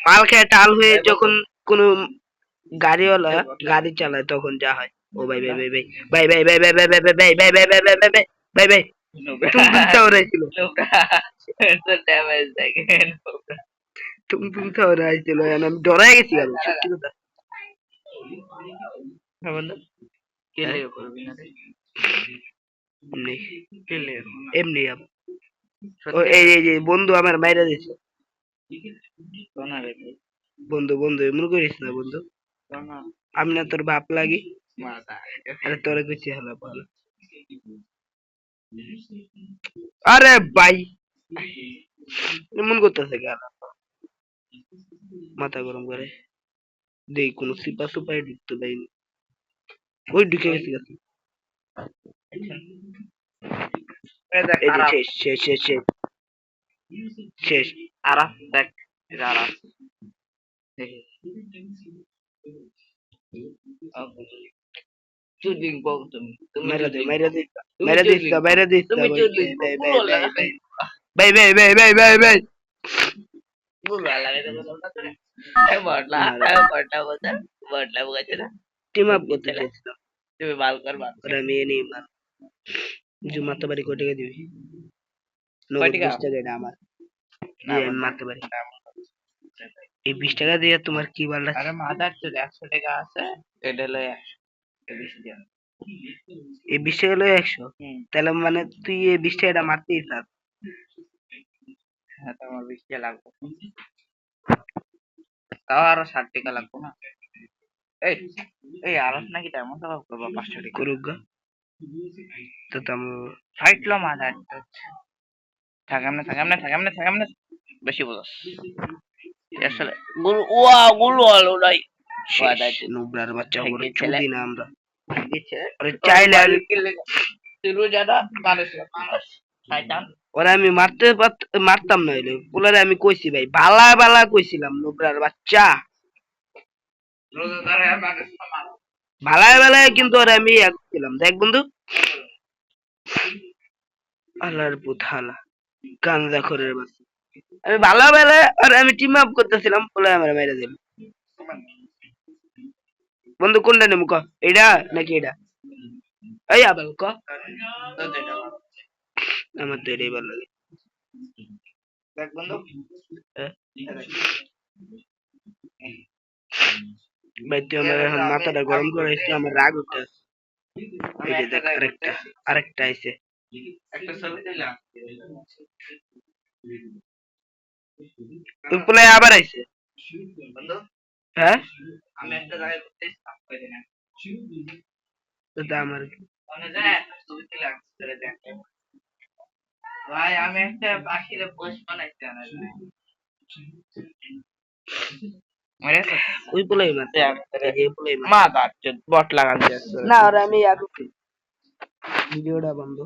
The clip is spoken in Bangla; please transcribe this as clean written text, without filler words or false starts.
মাল খেয়ে টাল হয়ে যখন কোন গাড়িওয়ালা গাড়ি চালায় তখন যা হয়। ও ভাই ভাই ভাই ভাই ভাই ভাই ভাই ভাই ভাই ভাই ভাই ভাই ভাই ভাই ভাই ভাই ভাই ভাই ভাই টুমটুম চাওড়াইছিল টুমটুম চাওড়াইছিল আমি ডরাই গেছি আমি সত্যি কথা এমনি এই যে বন্ধু আমার মাইরা দিছে বন্ধু বন্ধু এমন করিস না বন্ধু আমি না তোর বাপ লাগি আরে তোরে কইছি হলো বল আরে ভাই এমন করতেছে কেন মাথা গরম করে দেই কোন সিপা সুপাই ঢুকতে দেয়নি ওই ঢুকে গেছি এই যে শেষ শেষ শেষ শেষ শেষ আরাফ দেখ আরাফ চুদিং বল তুমি মেরা দে মেরা দে মেরা দিস না মেরা দিস না ভাই ভাই ভাই ভাই ভাই ভাই টিম আপ করতে চাইছিলাম তুমি বাল কর বাল ওরা মেয়ে নেই মার জুমাতে বাড়ি কয় টাকা দিবি কয় টাকা? 20 টাকা এটা আমার আমি মারতে পারি এই 20 টাকা দিয়ে তোমার কি ভালো আরে মাদার চোদ 100 টাকা আছে এটা হলো 100 এই 20 টাকা লয় 100 তাহলে মানে তুই এই 20 টাকাটা মারতেই চাস হ্যাঁ তোমার 20 টাকা লাগবে তাও আরো 60 টাকা লাগবে না এই এই আরস নাকি তেমন টাকা করবো 500 টাকা করুক গা তো তাম ফাইট লো মাদার থাকাম না বেশি বলস আসলে গুল ওয়া গুল আলো নাই নুবরার বাচ্চা করে চুদি না আমরা দিচ্ছে আরে চাইলে আমি তুই জানা মানুষ শয়তান ওরা আমি মারতাম না হইলে পোলারে আমি কইছি ভাই বালা বালা কইছিলাম নুবরার বাচ্চা ভালায় ভালায় কিন্তু ওরা আমি ছিলাম দেখ বন্ধু আল্লাহর পুথালা গাঞ্জা খরের বাচ্চা আমি ভালা বেলা আর আমি টিম আপ করতেছিলাম বলে আমার মেরে দিল বন্ধু কোনটা নেবো ক এটা নাকি এটা এই আবার ক আমার তো এটাই ভালো লাগে দেখ বন্ধু ভাই তুই আমার এখন মাথাটা গরম করে আমার রাগ উঠে এই যে দেখ আরেকটা আইছে একটা ছবি দিলাম তুই পোলাই আবার আইছে বন্ধু হ্যাঁ আমি একটা জায়গায় ঘুরতে এসেছিলাম ওই দিনে তো আমার ওখানে যায় একটা ছবি দিলাম ভাই আমি একটা পাখির পোস্ট বানাইতে ওই পোলাই মারতে এই পোলাই মা দাঁত বট লাগান না আর আমি ভিডিওটা বন্ধ